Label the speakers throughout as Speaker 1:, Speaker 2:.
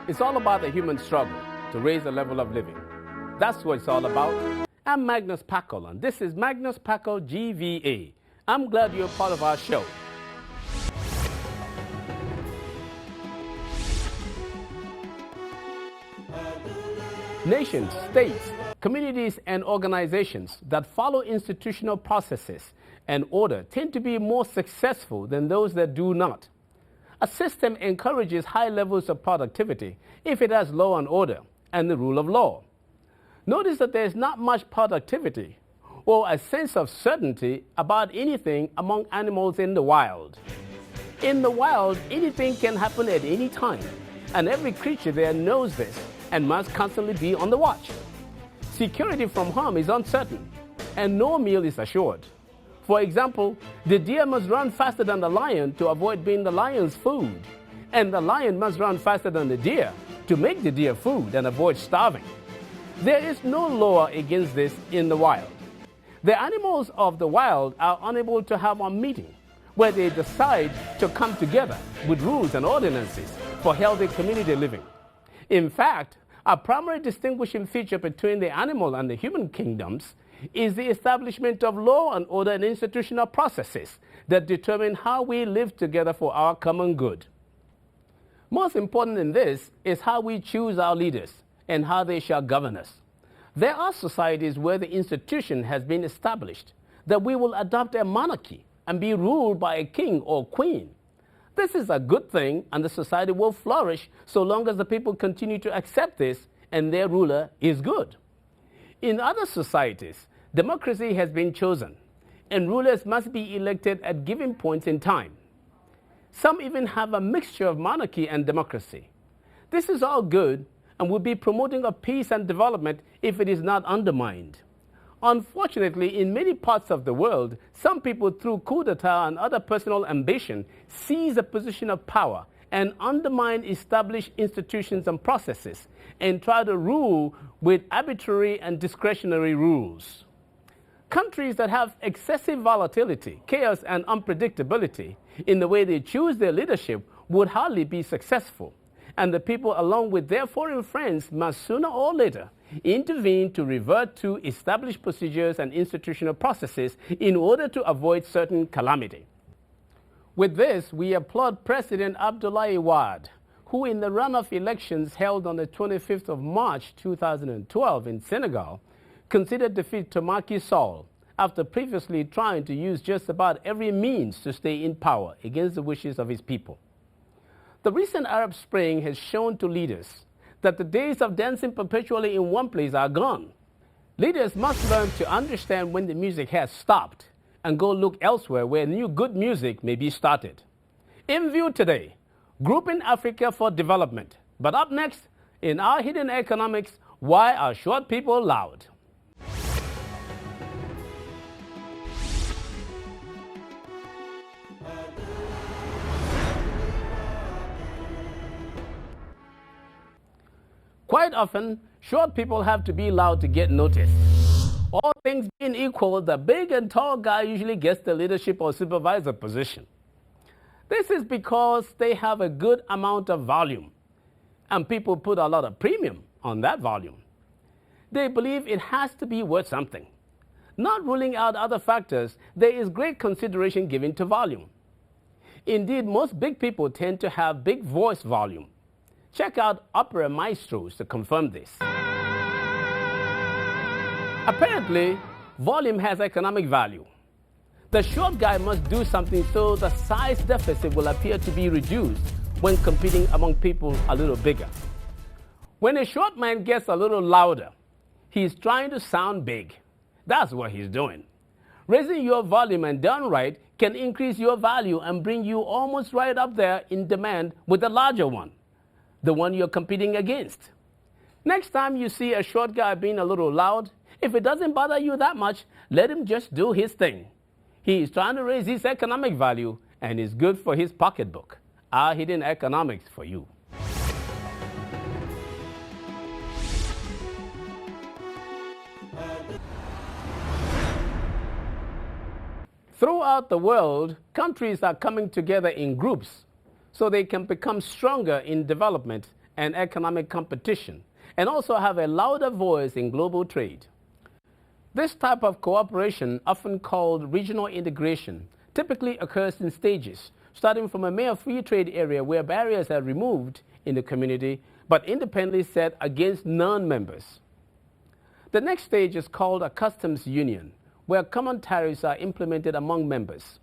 Speaker 1: It's all about the human struggle to raise the level of living. That's what it's all about. I'm Magnus Packel, and this is Magnus Packel GVA. I'm glad you're part of our show. Nations, states, communities, and organizations that follow institutional processes and order tend to be more successful than those that do not. A system encourages high levels of productivity if it has law and order and the rule of law. Notice that there is not much productivity or a sense of certainty about anything among animals in the wild. In the wild, anything can happen at any time, and every creature there knows this and must constantly be on the watch. Security from harm is uncertain, and no meal is assured. For example, the deer must run faster than the lion to avoid being the lion's food, and the lion must run faster than the deer to make the deer food and avoid starving. There is no law against this in the wild. The animals of the wild are unable to have a meeting where they decide to come together with rules and ordinances for healthy community living. In fact, a primary distinguishing feature between the animal and the human kingdoms is the establishment of law and order and institutional processes that determine how we live together for our common good. Most important in this is how we choose our leaders and how they shall govern us. There are societies where the institution has been established that we will adopt a monarchy and be ruled by a king or queen. This is a good thing, and the society will flourish so long as the people continue to accept this and their ruler is good. In other societies, democracy has been chosen, and rulers must be elected at given points in time. Some even have a mixture of monarchy and democracy. This is all good and would be promoting of peace and development if it is not undermined. Unfortunately, in many parts of the world, some people through coup d'etat and other personal ambition seize a position of power and undermine established institutions and processes and try to rule with arbitrary and discretionary rules. Countries that have excessive volatility, chaos, and unpredictability in the way they choose their leadership would hardly be successful, and the people, along with their foreign friends, must sooner or later intervene to revert to established procedures and institutional processes in order to avoid certain calamity. With this, we applaud President Abdoulaye Wade, who in the runoff elections held on the 25th of March 2012 in Senegal, conceded defeat to Macky Sall after previously trying to use just about every means to stay in power against the wishes of his people. The recent Arab Spring has shown to leaders that the days of dancing perpetually in one place are gone. Leaders must learn to understand when the music has stopped and go look elsewhere where new good music may be started. In view today, Grouping Africa for Development. But up next, in our Hidden Economics, why are short people loud? Quite often, short people have to be loud to get noticed. All things being equal, the big and tall guy usually gets the leadership or supervisor position. This is because they have a good amount of volume, and people put a lot of premium on that volume. They believe it has to be worth something. Not ruling out other factors, there is great consideration given to volume. Indeed, most big people tend to have big voice volume. Check out opera maestros to confirm this. Apparently, volume has economic value. The short guy must do something so the size deficit will appear to be reduced when competing among people a little bigger. When a short man gets a little louder, he's trying to sound big. That's what he's doing. Raising your volume and done right can increase your value and bring you almost right up there in demand with the larger one, the one you're competing against. Next time you see a short guy being a little loud, if it doesn't bother you that much, let him just do his thing. He is trying to raise his economic value and is good for his pocketbook. Our Hidden Economics for you. Throughout the world, countries are coming together in groups so they can become stronger in development and economic competition, and also have a louder voice in global trade. This type of cooperation, often called regional integration, typically occurs in stages, starting from a mere free trade area where barriers are removed in the community, but independently set against non-members. The next stage is called a customs union, where common tariffs are implemented among members.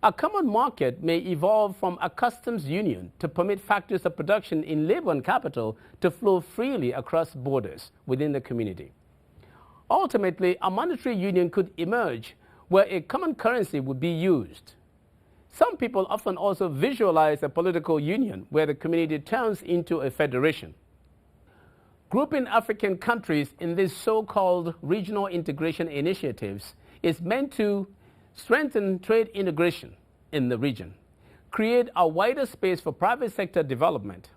Speaker 1: A common market may evolve from a customs union to permit factors of production in labor and capital to flow freely across borders within the community. Ultimately, a monetary union could emerge where a common currency would be used. Some people often also visualize a political union where the community turns into a federation. Grouping African countries in these so-called regional integration initiatives is meant to strengthen trade integration in the region, create a wider space for private sector development,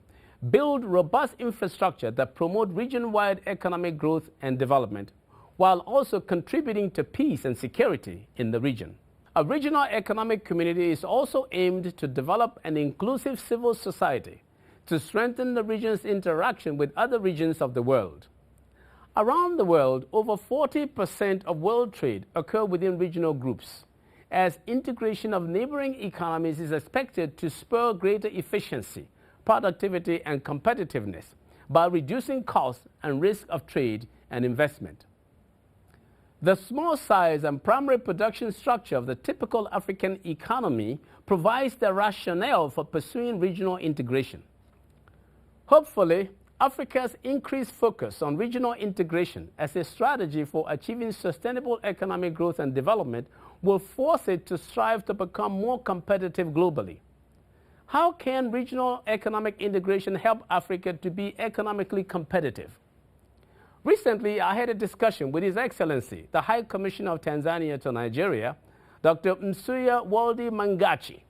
Speaker 1: build robust infrastructure that promote region-wide economic growth and development, while also contributing to peace and security in the region. A regional economic community is also aimed to develop an inclusive civil society to strengthen the region's interaction with other regions of the world. Around the world, over 40% of world trade occur within regional groups, as integration of neighboring economies is expected to spur greater efficiency, productivity, and competitiveness by reducing costs and risk of trade and investment. The small size and primary production structure of the typical African economy provides the rationale for pursuing regional integration. Hopefully, Africa's increased focus on regional integration as a strategy for achieving sustainable economic growth and development will force it to strive to become more competitive globally. How can regional economic integration help Africa to be economically competitive? Recently, I had a discussion with His Excellency, the High Commissioner of Tanzania to Nigeria, Dr. Msuya Waldi Mangachi.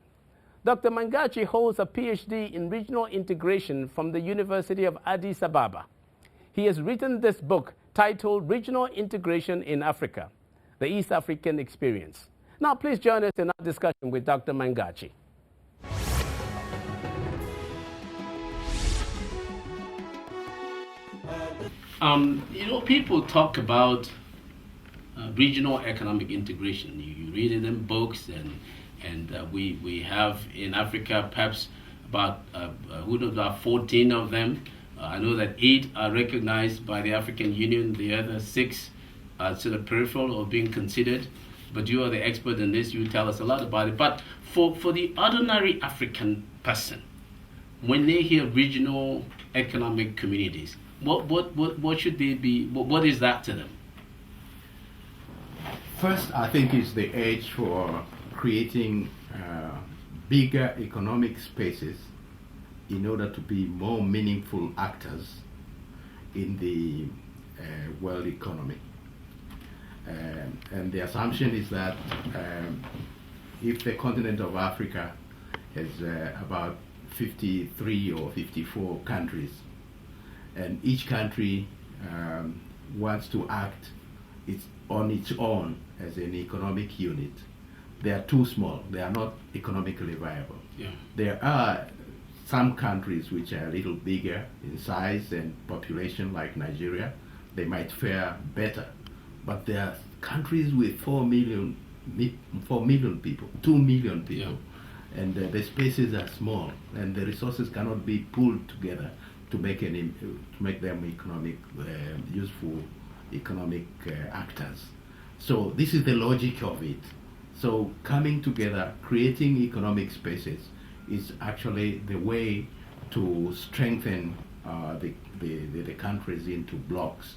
Speaker 1: Dr. Mangachi holds a PhD in regional integration from the University of Addis Ababa. He has written this book titled Regional Integration in Africa, the East African Experience. Now, please join us in our discussion with Dr. Mangachi. People talk about regional economic integration. You read it in books, and we have in Africa perhaps about 14 of them. I know that 8 are recognized by the African Union. The other 6 are sort of peripheral or being considered. But you are the expert in this. You tell us a lot about it. But for the ordinary African person, when they hear regional economic communities, what should they be? What is that to them?
Speaker 2: First, I think it's the age for creating bigger economic spaces in order to be more meaningful actors in the world economy. And the assumption is that if the continent of Africa has about 53 or 54 countries, and each country wants to act on its own as an economic unit, they are too small. They are not economically viable.
Speaker 1: Yeah.
Speaker 2: There are some countries which are a little bigger in size and population, like Nigeria. They might fare better. But there are countries with 4 million people, 2 million people, yeah. And the spaces are small, and the resources cannot be pulled together to make them useful economic actors. So this is the logic of it. So coming together, creating economic spaces is actually the way to strengthen the countries into blocks.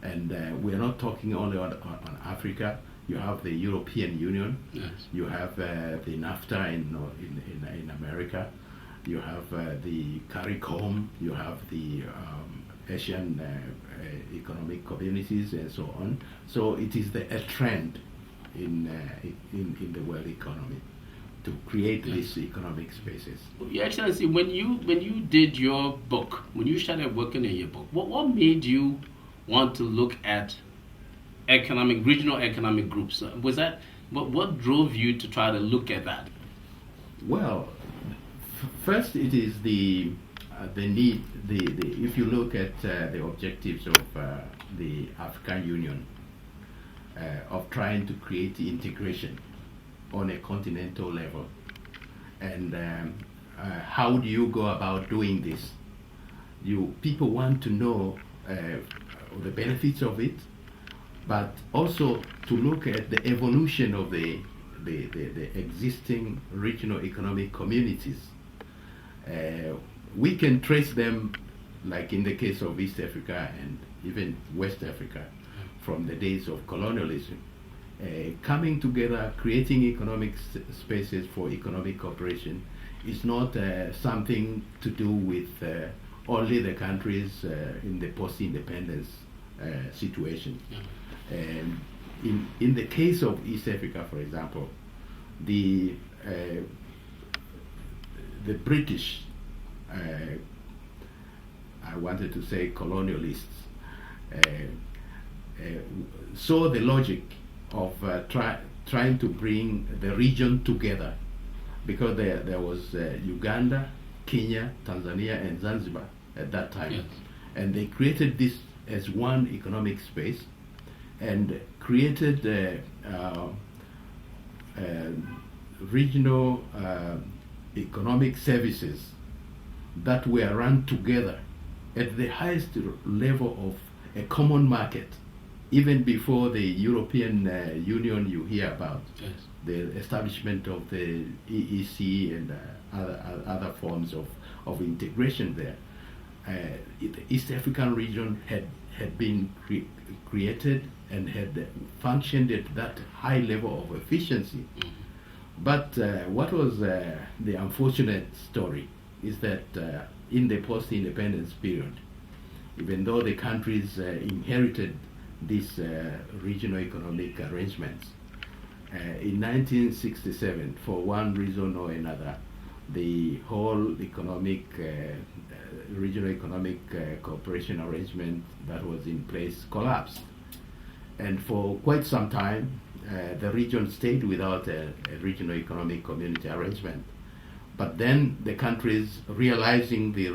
Speaker 2: And we're not talking only on Africa. You have the European Union.
Speaker 1: Yes.
Speaker 2: You have the NAFTA in America. You have the CARICOM. You have the Asian economic communities and so on. So it is a trend in the world economy to create these economic spaces.
Speaker 1: Your Excellency, when you did your book, when you started working on your book, what made you want to look at regional economic groups? Was that what drove you to try to look at that?
Speaker 2: Well, first it is the the need, if you look at the objectives of the African Union of trying to create integration on a continental level, and how do you go about doing this? People want to know the benefits of it, but also to look at the evolution of the existing regional economic communities. We can trace them, like in the case of East Africa and even West Africa, from the days of colonialism, coming together, creating economic spaces for economic cooperation is not something to do with only the countries in the post-independence situation. In the case of East Africa, for example, the British, I wanted to say colonialists, saw the logic of trying to bring the region together, because there was Uganda, Kenya, Tanzania, and Zanzibar at that time.
Speaker 1: Yes.
Speaker 2: And they created this as one economic space and created regional economic services that were run together at the highest level of a common market, even before the European Union you hear about.
Speaker 1: Yes.
Speaker 2: The establishment of the EEC and other forms of integration there. The East African region had been created and had functioned at that high level of efficiency.
Speaker 1: Mm-hmm.
Speaker 2: But what was the unfortunate story is that in the post-independence period, even though the countries inherited these regional economic arrangements, in 1967, for one reason or another, the whole economic, regional economic cooperation arrangement that was in place collapsed. And for quite some time, the region stayed without a regional economic community arrangement. But then the countries, realizing the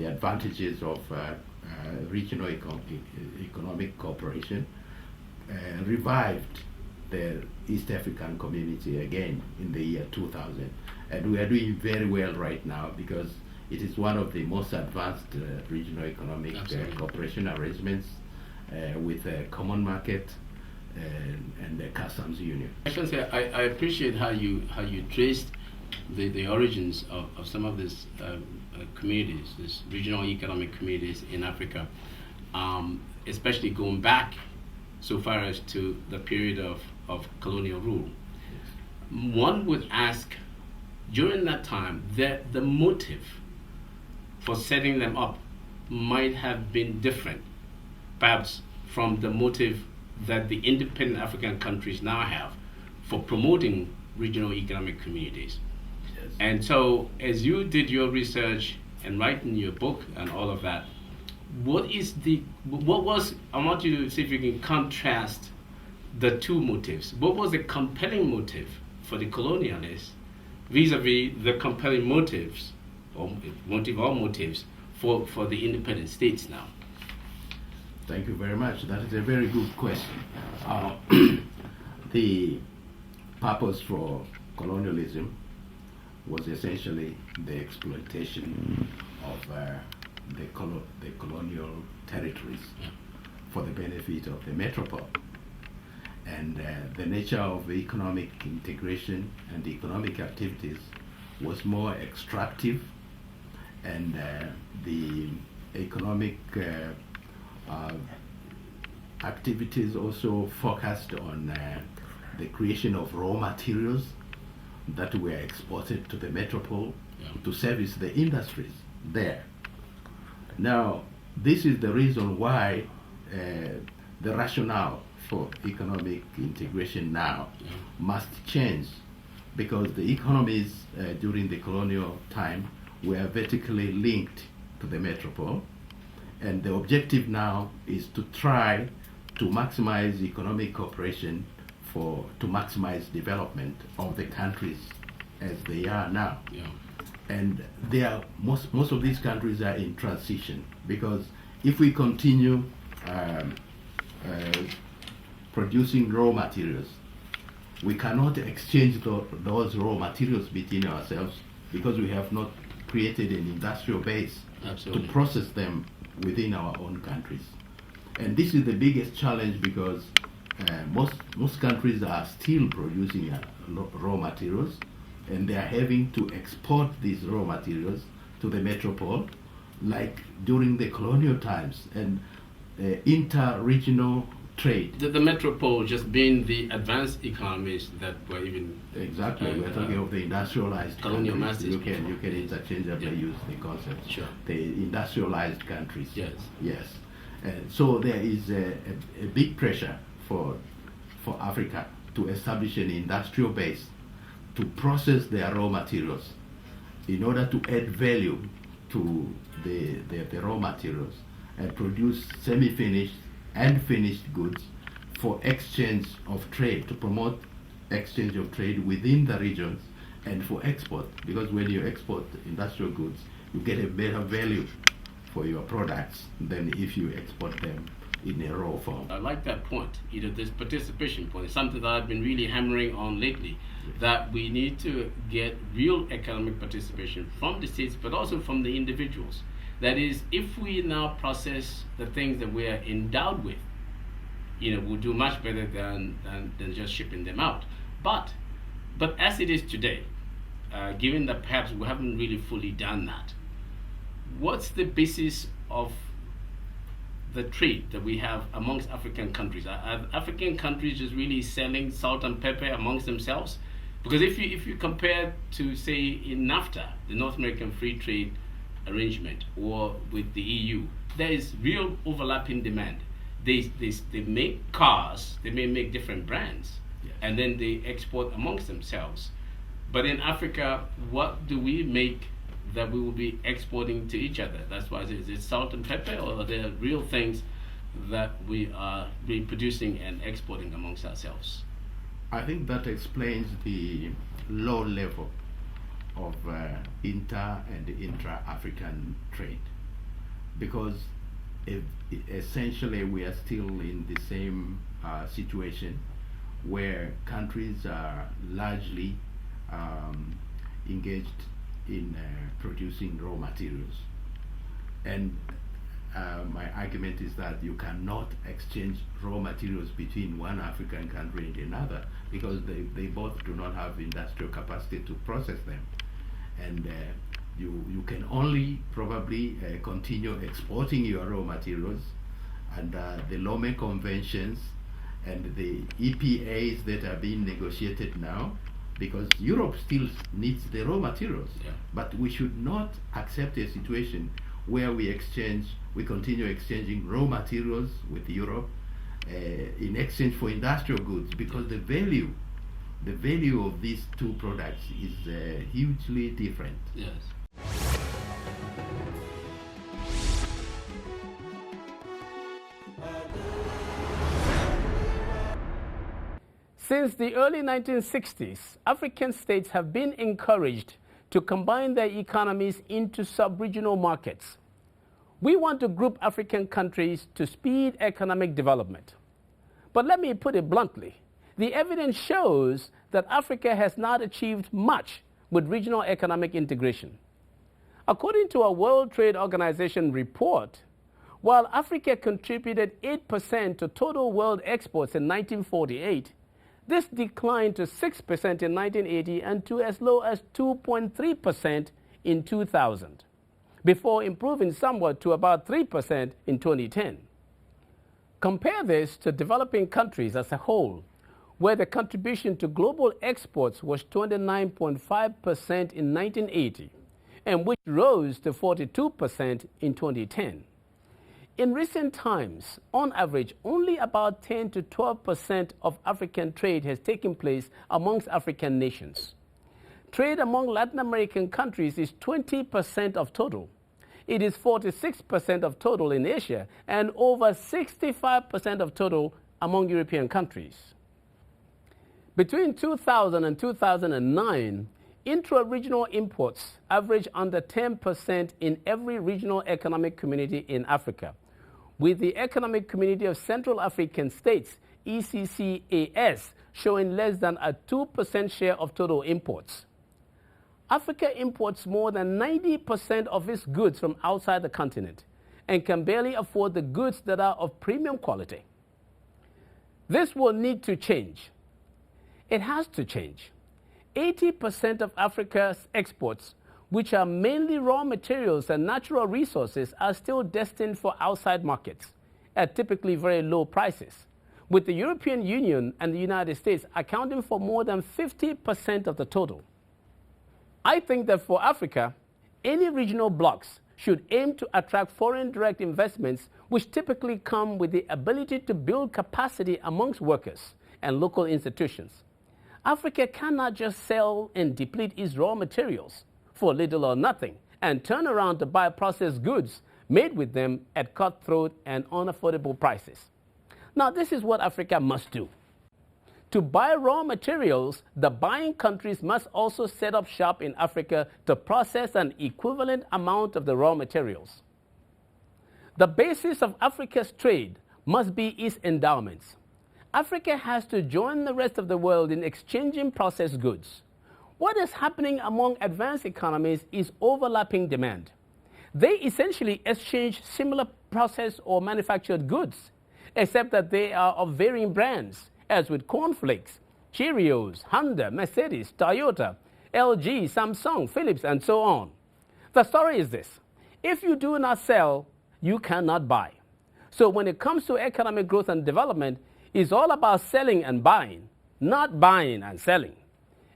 Speaker 2: advantages of regional economic cooperation, revived the East African community again in the year 2000. And we are doing very well right now because it is one of the most advanced regional economic cooperation arrangements with a common market and the customs union.
Speaker 1: I appreciate how you traced the origins of some of these communities, these regional economic communities in Africa, especially going back so far as to the period of colonial rule. One would ask, during that time, the motive for setting them up might have been different, perhaps from the motive that the independent African countries now have for promoting regional economic communities.
Speaker 2: Yes.
Speaker 1: And so, as you did your research and writing your book and all of that, I want you to see if you can contrast the two motives. What was the compelling motive for the colonialists vis-a-vis the compelling motives, or motives, for the independent states now?
Speaker 2: Thank you very much. That is a very good question. The purpose for colonialism was essentially the exploitation of the colonial territories for the benefit of the metropole. And the nature of economic integration and economic activities was more extractive, and the economic activities also focused on the creation of raw materials that were exported to the metropole to service the industries there. Now, this is the reason why the rationale for economic integration now must change, because the economies during the colonial time were vertically linked to the metropole, and the objective now is to try to maximize economic cooperation to maximize development of the countries as they are now.
Speaker 1: Yeah.
Speaker 2: And most of these countries are in transition, because if we continue producing raw materials, we cannot exchange those raw materials between ourselves, because we have not created an industrial base
Speaker 1: Absolutely.
Speaker 2: to process them within our own countries. And this is the biggest challenge, because most countries are still producing raw materials, and they are having to export these raw materials to the metropole, like during the colonial times, and inter-regional trade.
Speaker 1: The metropole just being the advanced economies that were even...
Speaker 2: Exactly, we're talking of the industrialized
Speaker 1: colonial
Speaker 2: countries.
Speaker 1: masters.
Speaker 2: You can interchangeably use the concept.
Speaker 1: Sure.
Speaker 2: The industrialized countries.
Speaker 1: Yes.
Speaker 2: Yes. And so there is a big pressure for Africa to establish an industrial base to process their raw materials in order to add value to the raw materials and produce semi-finished and finished goods for exchange of trade, to promote exchange of trade within the regions, and for export, because when you export industrial goods, you get a better value for your products than if you export them in a raw form.
Speaker 1: I like that point. This participation point is something that I've been really hammering on lately, that we need to get real economic participation from the states, but also from the individuals. That is, if we now process the things that we are endowed with, we'll do much better than just shipping them out. But as it is today, given that perhaps we haven't really fully done that, what's the basis of the trade that we have amongst African countries? Are African countries just really selling salt and pepper amongst themselves? Because if you compare to, say, in NAFTA, the North American Free Trade Arrangement, or with the EU, there is real overlapping demand. They make cars, they may make different brands,
Speaker 2: yes,
Speaker 1: and then they export amongst themselves. But in Africa, what do we make that we will be exporting to each other? That's why is it salt and pepper, or are there real things that we are producing and exporting amongst ourselves?
Speaker 2: I think that explains the low level of inter and intra-African trade, because essentially we are still in the same situation where countries are largely engaged in producing raw materials. And my argument is that you cannot exchange raw materials between one African country and another, because they both do not have industrial capacity to process them. And you can only probably continue exporting your raw materials under the Lome Conventions and the EPAs that are being negotiated now, because Europe still needs the raw materials.
Speaker 1: Yeah.
Speaker 2: But we should not accept a situation where we continue exchanging raw materials with Europe in exchange for industrial goods, because the value of these two products is hugely different.
Speaker 1: Yes. Since the early 1960s, African states have been encouraged to combine their economies into sub-regional markets. We want to group African countries to speed economic development. But let me put it bluntly, the evidence shows that Africa has not achieved much with regional economic integration. According to a World Trade Organization report, while Africa contributed 8% to total world exports in 1948, this declined to 6% in 1980 and to as low as 2.3% in 2000, before improving somewhat to about 3% in 2010. Compare this to developing countries as a whole, where the contribution to global exports was 29.5% in 1980, and which rose to 42% in 2010. In recent times, on average, only about 10 to 12% of African trade has taken place amongst African nations. Trade among Latin American countries is 20% of total. It is 46% of total in Asia and over 65% of total among European countries. Between 2000 and 2009, intra-regional imports average under 10% in every regional economic community in Africa, with the Economic Community of Central African States, ECCAS, showing less than a 2% share of total imports. Africa imports more than 90% of its goods from outside the continent and can barely afford the goods that are of premium quality. This will need to change. It has to change. 80% of Africa's exports, which are mainly raw materials and natural resources, are still destined for outside markets at typically very low prices, with the European Union and the United States accounting for more than 50% of the total. I think that for Africa, any regional blocs should aim to attract foreign direct investments, which typically come with the ability to build capacity amongst workers and local institutions. Africa cannot just sell and deplete its raw materials for little or nothing and turn around to buy processed goods made with them at cutthroat and unaffordable prices. Now, this is what Africa must do. To buy raw materials, the buying countries must also set up shop in Africa to process an equivalent amount of the raw materials. The basis of Africa's trade must be its endowments. Africa has to join the rest of the world in exchanging processed goods. What is happening among advanced economies is overlapping demand. They essentially exchange similar processed or manufactured goods, except that they are of varying brands, as with cornflakes, Cheerios, Honda, Mercedes, Toyota, LG, Samsung, Philips, and so on. The story is this: if you do not sell, you cannot buy. So when it comes to economic growth and development, it's all about selling and buying, not buying and selling.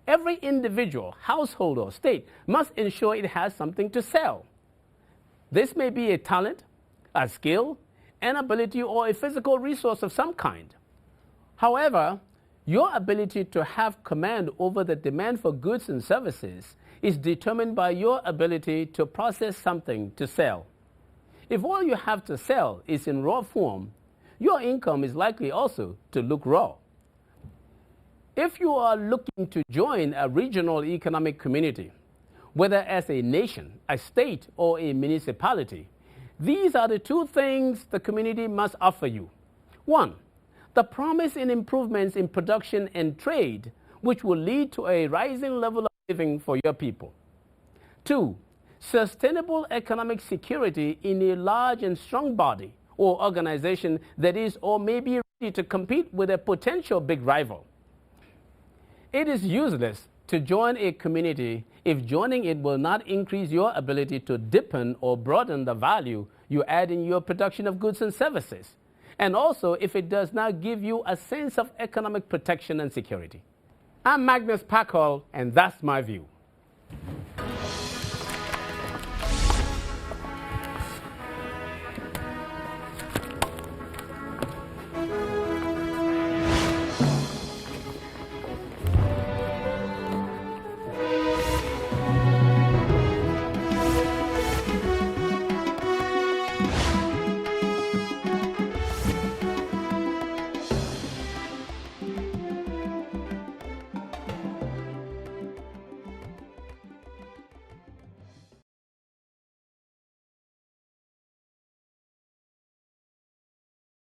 Speaker 1: Every individual, household, or state must ensure it has something to sell. This may be a talent, a skill, an ability, or a physical resource of some kind. However, your ability to have command over the demand for goods and services is determined by your ability to process something to sell. If all you have to sell is in raw form, your income is likely also to look raw. If you are looking to join a regional economic community, whether as a nation, a state, or a municipality, these are the two things the community must offer you. 1, the promise in improvements in production and trade, which will lead to a rising level of living for your people. 2, sustainable economic security in a large and strong body or organization that is or may be ready to compete with a potential big rival. It is useless to join a community if joining it will not increase your ability to deepen or broaden the value you add in your production of goods and services, and also if it does not give you a sense of economic protection and security. I'm Magnus Pakol, and that's my view.